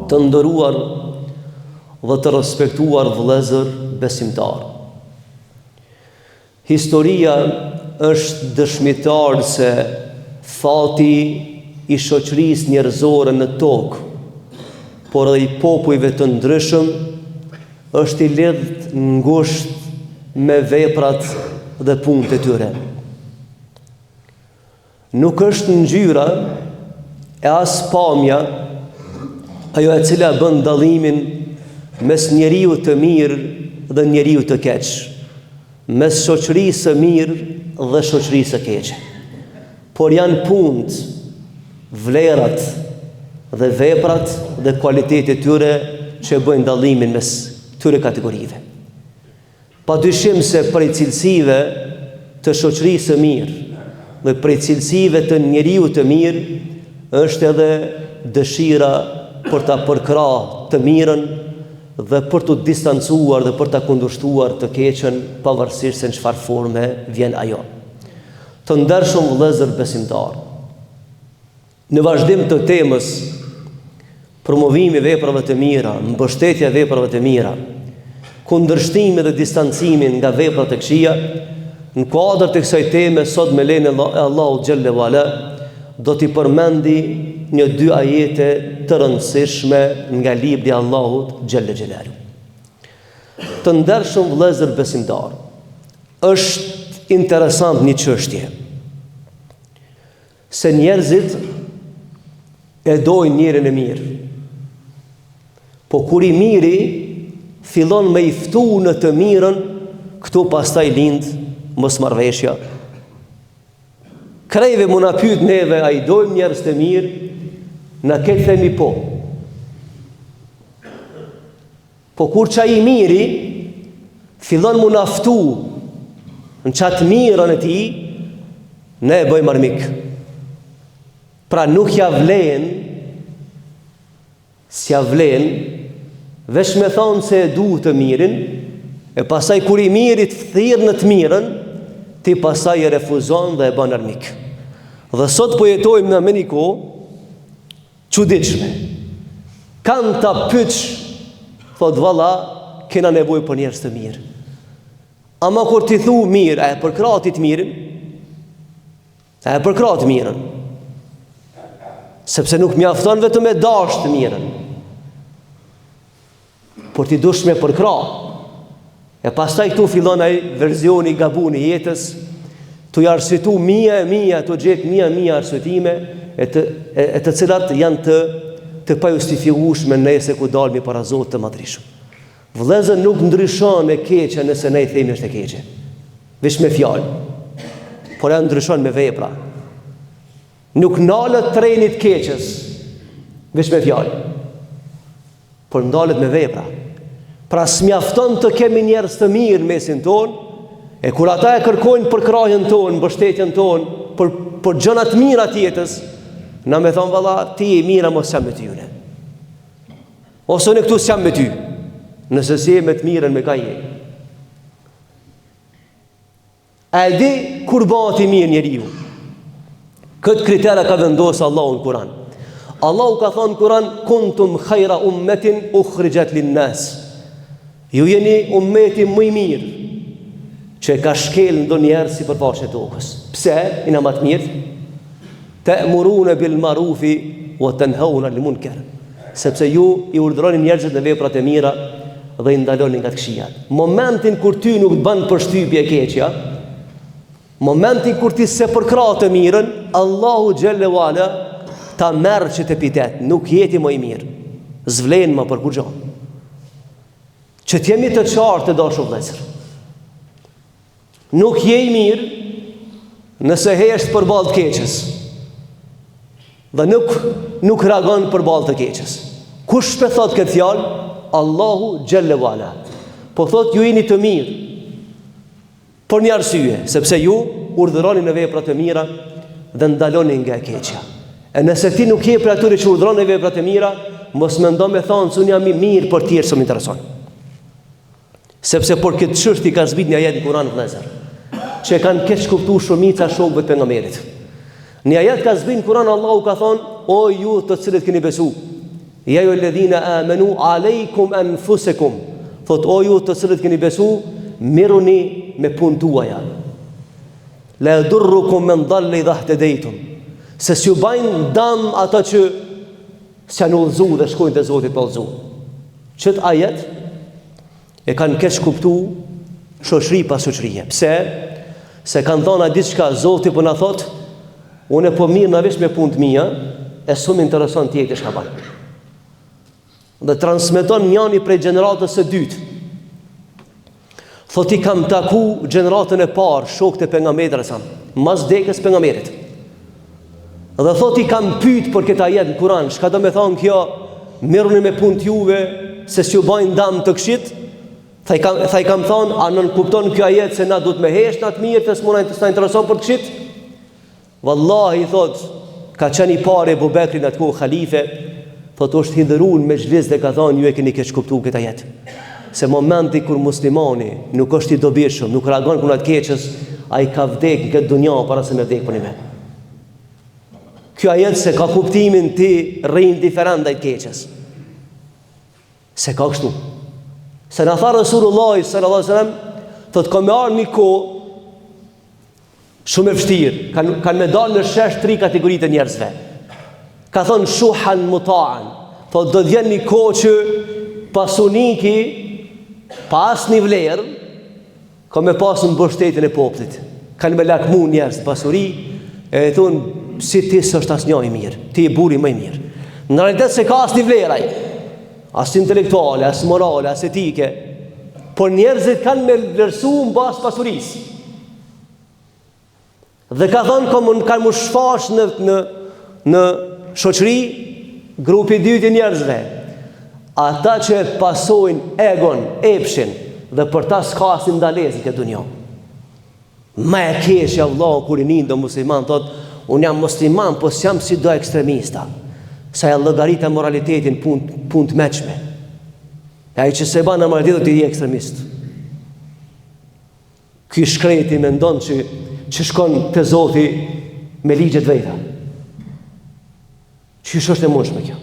Të nderuar dhe të respektuar vëllezër besimtar. Historia është dëshmitar se fati i shoqërisë njerëzore në tokë, por edhe i popujve të ndryshëm, është i lidhur ngushtë me veprat dhe punët e tyre. Nuk është ngjyra e as pamja ajo e cila bën dallimin mes njeriu të mirë dhe njeriu të keq, mes shoqërisë së mirë dhe shoqërisë së keqe. Por janë punët, vlerat dhe veprat dhe kualitetet e tyre që bëjnë dallimin mes këtyre kategorive. Padyshim se prej cilësive të shoqërisë së mirë dhe prej cilësive të njeriu të mirë është edhe dëshira për ta përkrahur të mirën dhe për të distancuar dhe për ta kundërshtuar të keqen, pavarësisht se në çfarë forme vjen ajo. Të ndershëm vëllezër besimtar, në vazhdim të temës promovimi veprave të mira, mbështetja veprave të mira, kundërshtimi dhe distancimin nga veprat e këqija, në kuadër të kësaj teme sot me lejen e Allahut xhelle wala do t'i përmendi një dy ajete të rëndësishme nga libri i Allahut xhelle xhelalu. Të ndershëm vëllezër besimtar, është interesant një çështje. Se njerëzit e dojnë njërin e mirë. Po kur i miri fillon me i ftu në të mirën, këtu pastaj lind mosmarrveshja. Krejve mu na pyet neve, a i dojmë njerëz të mirë? Na këtë themi po. Po kur qa i miri fillon mu na ftu në qatë mirën e ti, ne e bëjmë armik. Pra nuk ja vlen, s'ja vlen, veç me thonë se e du të mirin, e pasaj kur i mirit thirë në të mirën, ti pasaj e refuzon dhe e bën armik. Dhe sot po jetojmë në një kohë çuditshme. Kanë ta pyç, thot valla, kena nevojë për njerëz të mirë. Ama kur ti thu mirë, a e përkratit mirin? A e përkrat mirën? Sepse nuk mjafton vetëm me dash të mirën, por ti dush me përkra. E pastaj këtu fillon ai versioni i gabuni i jetës, tu arsytu mia, tu gjet mia arsytime e të cilat janë të pajustifikueshme nëse ku dalmi para Zotit të Madhreshëm. Vëllezër, nuk ndryshon e keqja nëse ne i themi është e keqe, veç me fjalë, por ja ndryshon me vepra. Nuk ndalet treni i keqes veç me fjalë, por ndalet me vepra. Pra s'mjafton të kemi njerëz të mirë mesin ton, e kur ata e kërkojnë për krahjen ton, mbështetjen ton, për gjëra të mira të jetës, na me thon valla, ti je mira, mos jam me ty une. Ose ne këtu s'jam me ty. Nëse si je me të mirën me ka je. A e di kur bëhet i mirë njeriu? Këtë kriter ka vendosur Allahu në Kur'an. Allahu ka thënë në Kur'an, kuntum khayra ummetin ukhrijat lin-nas. Ju jeni ummeti më i mirë që ka shkel ndo njerë si përfaqe e tokës. Pse? Ina më të mirë? Ta'muruna bil ma'rufi wa tanhauna 'anil munkar. Sepse ju i urdhëroni njerëzit në veprat e mira dhe i ndaloni nga të këqijat. Momentin kur ty nuk të bën përshtypje e keqja, momentin kur ti se përkrah të mirën, Allahu xhelle wala ta merr që të epitet, nuk jeti më i mirë. Zvlen më për kurrë. Që t'jemi të qartë të dashur vëllezër. Nuk je i mirë nëse hesht përballë të keqes. Dhe nuk reagon përballë të keqes. Kush pe thot këtë fjalë? Allahu xhelle wala. Po thot ju jeni të mirë. Por një arsye, sepse ju urdhëroni në vepra të mira dhe ndaloni nga e keqja. E nëse ti nuk je për atyre që urdhëron në vepra të mira, mos mendo me thonë se unë jam i mirë për tjerë s'm intereson. Sepse por këtë çështje ka zbrit një ajet në Kur'an vëllezër, që kanë keq kuptuar shumica shokëve të pejgamberit. Një ajet ka zbrit në Kur'an, Allahu ka thonë: o ju të cilët keni besu, Ja ju alladhina amanu alaykum anfusakum. Thot o ju të cilët keni besu, miruni me punë tuaja. La yadurrukum man dalla idha ihtadaytum. Se s'ju bajnë dam ata që s'janë udhëzu dhe shkojnë te Zoti pa udhëzu. Çet ajet e kanë keq kuptu shoqëri pas shoqërie. Pse? Se kanë thonë diçka Zoti po na thot, unë po mirë na vesh me punë të mia, e s'm intereson ti çka bën. Dhe transmeton njëri prej gjeneratës së dytë. Thot I kam taku gjeneratën e parë, shokët e pejgamberit sa, mas dekës pejgamberit. Dhe thot I kam pyet për këtë ajet në Kur'an, çka do të thonë kjo, miruni me punë juve se s'ju bajnë dam të këqit. Tha I kam thonë, a nën kupton kjo ajet se na duhet me hesh na të mirë, të s'muna të sta intereson për të këqit? Wallahi thot, ka qenë I parë Abu Bekri në atë kohë khalife, thot është hidhërun me xhlis dhe ka thonë ju e keni keq kuptuar këtë ajet. Se momenti kur muslimani nuk është I dobishëm, nuk reagon kundër të keqës, ai ka vdek në këtë dunjë para se me vdek për një. Kjo ajet se ka kuptimin ti rri indiferent ndaj keqës. Se ka kështu. Se na tha Resulullah sallallahu alaihi wasallam, thot ka më ardhur një kohë shumë e vështirë, kanë me dalë në shesh 3 kategoritë e njerëzve. Ka thonë shuhan mutaan. Thot do të vjen një kohë që pasuniki pa asnjë vlerë ka me pasur mbështetjen e popullit. Kanë me lakmu njerëz pasuri, e thonë si ti s'është asnjë I mirë, ti I buri më I mirë. Në realitet se ka asnjë vlerë ai. As intelektuale, as morale, as etike. Por njerëzit kanë me vlerësu mbas pasurisë. Dhe ka thonë kanë më shfash në shoqëri grupi I dytë I njerëzve. Ata që pasojnë egon, epshin, dhe për ta s'ka asnjë ndalesë këtë dunjë. Ma e keq Allah kur I nindo musliman thot, unë jam musliman, po s'jam si do ekstremista. Sa e llogaritë moralitetin punë të mëshme. Ai që se bën moralitet do të jetë ekstremist. Ky shkreti mendon që shkon te Zoti me ligjet veta. Çish është e mundshme kjo?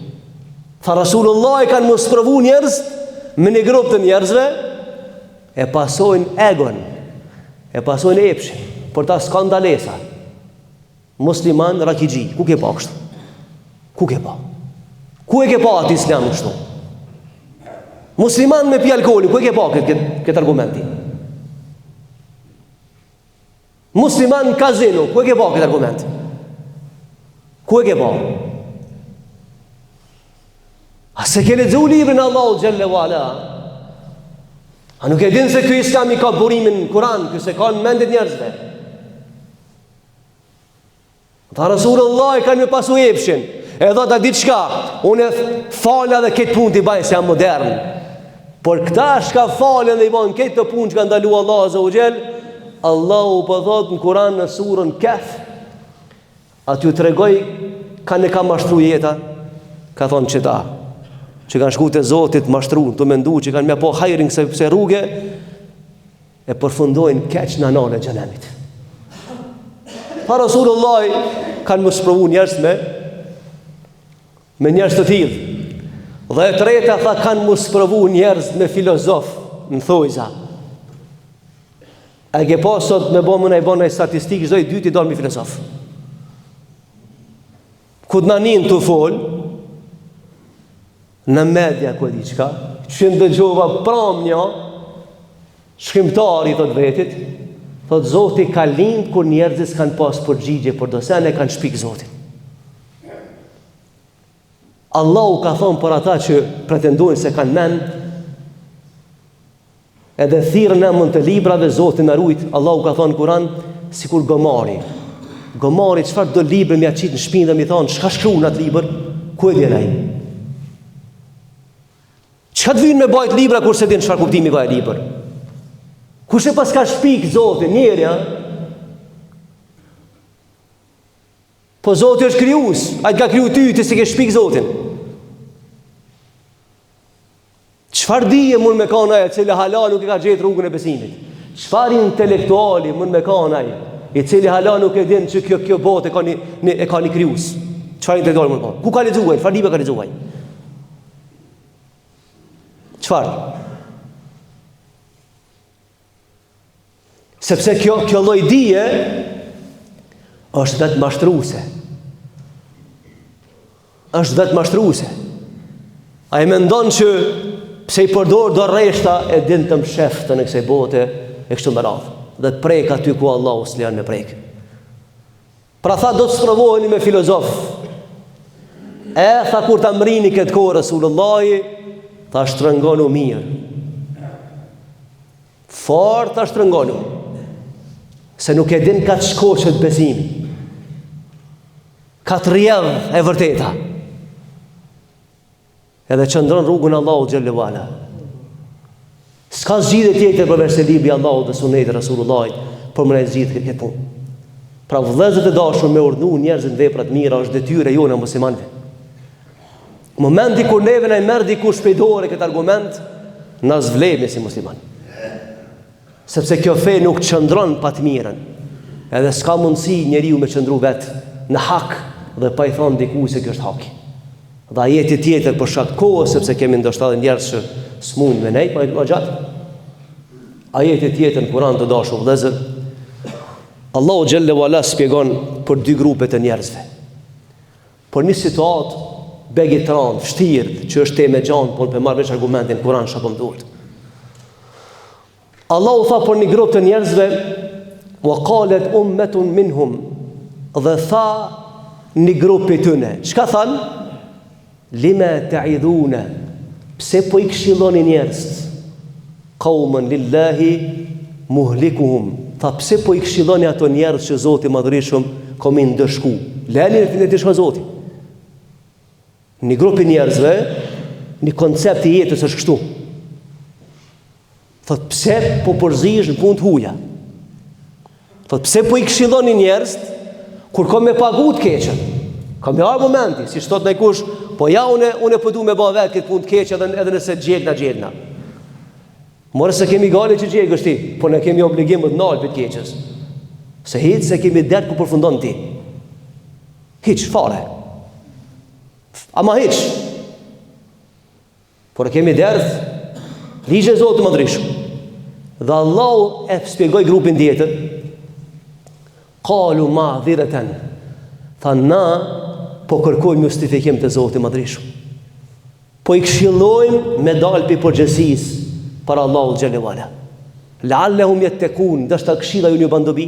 Tha Rasulullah kanë mos provu njerëz me një grup të njerëzve e pasojnë egon, e pasojnë epshin, por ta skandalesa. Musliman rakigji, ku ke pa kështu? Ku ke pa? Ku e ke pa atë Islam kështu? Musliman me pi alkooli, ku e ke pa këtë argumenti? Musliman kazino, ku e ke pa këtë argument? Ku e ke pa? A se ke lexuar librin Allahu xhalla wala? A nuk e din se ky Islam I ka burimin në Kur'an, ky se ka në mendet njerëzve? Tha Rasulullah kanë me pasu epshin. E do ta ditë çka, unë fala dhe këtë punë t'i baj se jam modern. Por këta shka falen dhe I bën këtë punë që ka ndalu Allah azza wa jall, Allahu po thot në Kur'an në surën Kahf, aty u tregoj kanë ka mashtru jeta, ka thonë çeta, që kanë shku te Zoti të mashtruan, të menduar që kanë më po hajrin se rrugë e përfundojnë keq në anën e xhenemit. Pa Rasulullah kanë mos provu njerëz me njerëz të tillë. Dhe e treta tha kanë mos provu njerëz me filozof në thojza. A ke pas sot me bëmë në statistikë çdo I dyti dal me filozof. Ku të nanin të fol në media ku e diçka, që ndëgjova pramnja shkrimtari thot vetit, thot Zoti ka lind kur njerëzit kanë pas përgjigje për dosen e kanë shpik Zotin. Allahu ka thonë për ata që pretendojnë se kanë mend, edhe thirrën e mund të librave Zoti na rujt. Allahu ka thonë në Kur'an sikur gomari. Gomari çfarë do libër më aqit në shpinë dhe më thonë çka shkruan atë libër, ku e vjen ai? Çka të vinë me bajt libra kur se din çfarë kuptimi ka ai libër? Kush e pas ka shpik Zotin njëri, ha? Po Zoti është krijues, ai ka kriju ty, ti s'e ke shpik Zotin. Çfarë dije mund me kanë ai, I cili hala nuk e ka gjetë rrugën e besimit? Çfarë intelektuali mund me kanë ai, I cili hala nuk e din që kjo botë e ka një krijues? Çfarë intelektuali mund të kanë? Ku ka lexuar? Çfarë libër ka lexuar? Çfarë? Sepse kjo lloj dije është vetë mashtruese. Është vetë mashtruese. Ai mendon që pse i përdor do rreshta e din të msheftën e kësaj bote e kështu me radhë. Dhe të prek aty ku Allahu s'lejon me prek. Pra tha do të sprovoheni me filozof. Tha kur ta mrini këtë kohë Rasulullahi, ta shtrëngonu mirë. Fort ta shtrëngonu. Se nuk e din ka të shkoqet besimi. Ka të rjedh e vërteta. Edhe qëndron rrugën Allahu xhallahu ala. S'ka zgjidhje tjetër përveç se libri i Allahut dhe suneti i Rasulullahit për më zgjidhje këtë punë. Pra vëllezërit e dashur me urdhnu njerëzit në vepra të mira është detyrë jone muslimanëve. Në momenti kur neve na merr dikush prej dorë këtë argument, na zvlemi si musliman. Sepse kjo fe nuk qëndron pa të mirën. Edhe s'ka mundësi njeriu me qëndru vetë në hak dhe pa i thonë dikujt se kjo është haki. Dhe ajeti tjetër për shkak të kohës, sepse kemi ndoshta edhe njerëz që s'mund me nej, pa gjatë. Ajeti tjetër në Kur'an të dashur vëllezër, Allahu xhallahu ala shpjegon për dy grupe të njerëzve. Por një situatë begitran, vështirë, që është temë gjanë, por për marrë veç argumentin Kur'an çfarë më duhet. Allahu tha për një grup të njerëzve, wa qalet ummatun minhum, dhe tha një grup për tyne. Çka than? Lima ta'idhuna, pse po i këshilloni njerëz? Qauman lillahi muhlikuhum. Tha pse po i këshilloni ato njerëz që Zoti Madhërisht komin dëshku. Lani në të shkojë Zoti. Një grup i njerëzve, një koncept i jetës është kështu. Thot pse po përzihesh në punë të huaja? Thot pse po i këshilloni njerëz kur ka me pagu të keqen? Ka me arë momenti, si thot dikush, po ja unë po du me bë vetë këtë punë të keqe edhe nëse gjegna. More se kemi gale që gjegësh ti, por ne kemi obligim të ndalë për të keqes. Se hiç se kemi det ku përfundon ti. Hiç fare. Ama hiç. Por kemi derdh ligje e Zotit Madhërisht. Dhe Allahu e shpjegoi grupin tjetër. Qalu ma'dhiratan. Thanë po kërkojmë justifikim të Zotit Madhërisht. Po i këshillojmë me dalë për përgjegjësisë para Allahu xhallahu ala. La'allahum yattaqun, dashka këshilla ju një bandobi.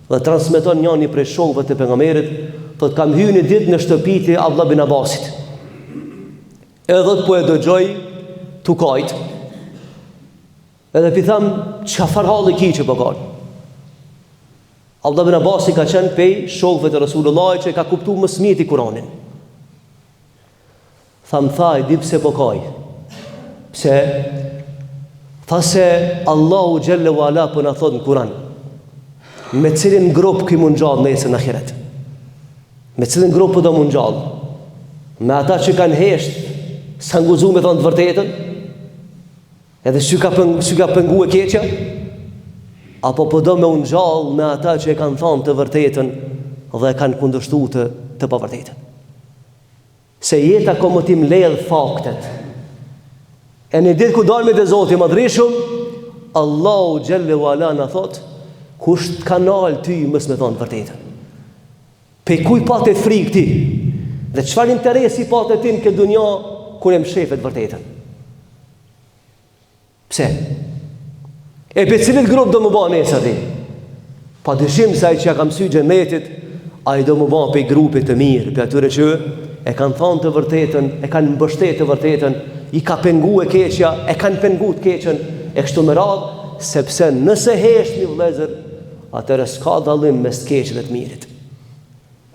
Dhe transmeton njëri prej shokëve të pejgamberit, thot kam hyrë një ditë në shtëpinë e Abdullah bin Abbasit. Edhe po e dëgjoj tukajt. Edhe pi tham, çfarë halli ki që po ka? Abdullah bin Abbasi ka qenë pej shokëve të Rasulullahit që ka kuptuar më së miri Kur'anin. Tham thaj, di pse po kaj. Pse? Tha se Allahu xhallahu ala po na thot në Kur'an, me cilin grup ki mund gjallë nesër në ahiret. Me cilin grup po do mund gjallë? Me ata që kanë hesht, s'kan guxuar me thonë të vërtetën, edhe që ka pengu e keqja, apo po do me unë gjallë me ata që e kanë thonë të vërtetën dhe kanë kundërshtuar të pavërtetën. Se jeta ka më tim ledh faktet. E në ditë ku dalme të Zoti Madhërisht, Allahu xhallahu ala na thot, kush të kanal ty mës me thonë vërtetën. Pe kuj patë frikë ti? Dhe çfarë interesi patë ti në këtë dunja kur e mshefet vërtetën? Pse? E pe cilit grup do më ba nesër ti? Pa dyshim se ai që ja ka mësuar xhenetit, ai do më ba pe grupit të mirë, pe atyre që e kanë thonë të vërtetën, e kanë mbështetur të vërtetën, i ka pengu e keqja, e kanë pengu të keqen, e kështu me radhë, sepse nëse hesht një vëllezër, atëherë s'ka dallim mes të keqit dhe të mirit.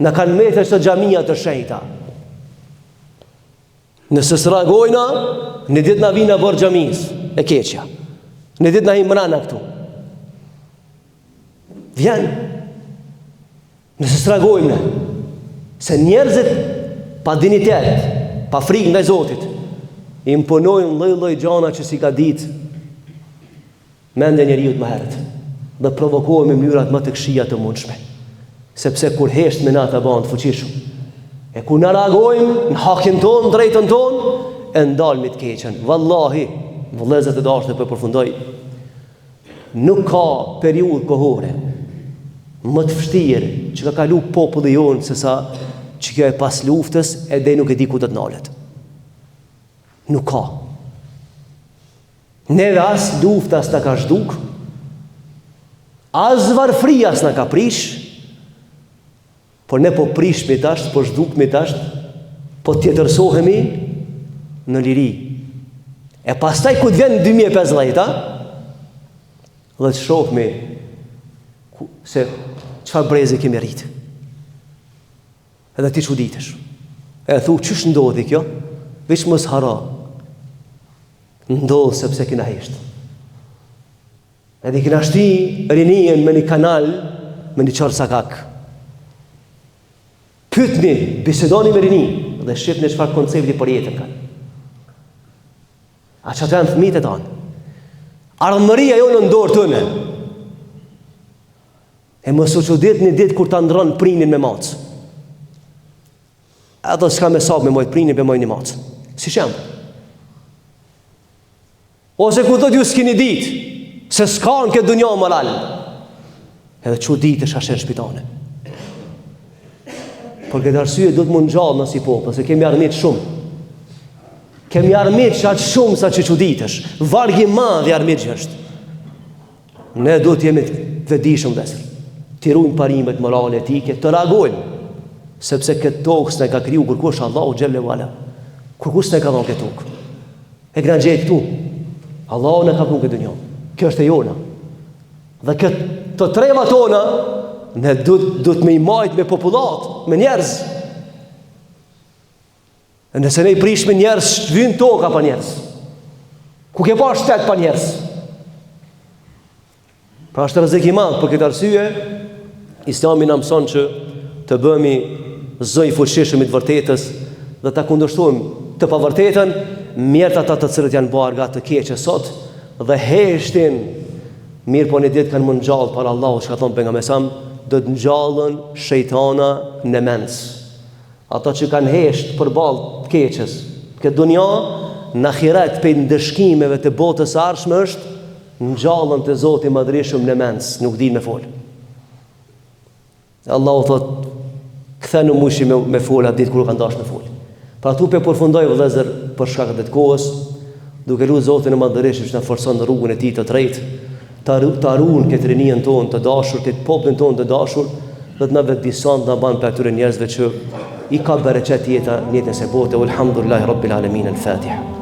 Në kanë metë të xhamia të shenjta. Nëse s'reagojna, në ditë na vina bërë xhamis e keqja. Në ditë na imrana këtu. Vjen. Nëse s'reagojmë, se njerëzit pa dinitet, pa frikë ndaj Zotit, imponojnë lloj-lloj gjana që si ka ditë mendja njeriu më herët dhe provokohen me mënyrat më të këqija të mundshme. Sepse kur hesht me na ta bën të fuqishëm. E kur na reagojmë në hakin ton, drejtën ton, e ndalë me të keqen. Wallahi, vëllezër të dashur, për përfundoj, nuk ka periudhë kohore më të vështirë që ka kalu populli jonë se sa që kjo e pas luftës edhe nuk e di ku do të nalet. Nuk ka. Neve as lufta as na ka zhduk, as varfria as na ka prish, por ne po prishmi tash, po zhdukmi tash, po tjetërsohemi në liri. E pastaj ku të vjen 2015, dhe të shohmi se çfarë brezi kemi rritë. Edhe ti çuditesh. E thu, çish ndodhi kjo? Veç mos hara. Ndodh sepse kena hesht. Edhe kena shti rinien me një kanal, me një qarë sakak. Pytni, bisedoni me rini, dhe shifni çfarë koncepti për jetën kanë. A që të janë fëmijët e tanë. Ardhmëria jo në ndorë tëne. E mos u çudit një ditë kur ta ndron prinin me macë. Edhe s'ka me sabë me mojt prinin me mojt një macë. Si shemë. Ose ku thot ju s'kini ditë, se s'ka në këtë dunja moral. Edhe çudit e shashen shpitane. Por këtë arsye do të mund gjallë në si popë, se kemi armit shumë. Kemi armit që atë shumë sa që çuditesh. Vargi madh i armit që është. Ne do të jemi të vetëdijshëm vëllezër. Të ruajmë parimet morale etike, të reagojmë. Sepse këtë tokë s'ne ka kriju kërkush Allahu xhelle wala. Kërkush s'ne ka dhënë këtë tokë. E këna gjejë këtu. Allahu në ka punë këtë dunjë. Kjo është e jona. Dhe këtë të treva tona, ne do të me i majtë me popullat, me njerëz. E nëse ne i prish me njerëz, shtvyn toka pa njerëz. Ku ke pa shtet pa njerëz. Pra është rrezik i madh për këtë arsye, Islami na mëson që të bëhemi zëj fuqishëm i të vërtetës dhe ta kundërshtojmë të pavërtetën, mjerët ata të cilët janë bërë nga të keqe sot dhe heshtin, mirë po një ditë kanë më ngjallë para Allahu, që ka thonë pejgamberi sa do të ngjallën shejtana në mens. Ata që kanë hesht përballë të keqes, këtë dunja në ahiret për ndëshkimeve të botës së ardhshme është ngjallën të Zoti i Madhërisht në mens, nuk din me fol. Allahu thot, kthenu mushi me fol atë ditë kur kanë dashur me fol. Pra tu pe përfundoj vëllezër për shkak të kohës, duke lutur Zotin e Madhërisht që na forcon në rrugën e tij të drejtë, ta ruan këtë rinien tonë të dashur, këtë popullin tonë të dashur, dhe të na vetëdijson të na banë për atyre njerëzve që i ka bereqet jeta në jetën e botë. Elhamdulillahi rabbil alamin. Al-Fatiha.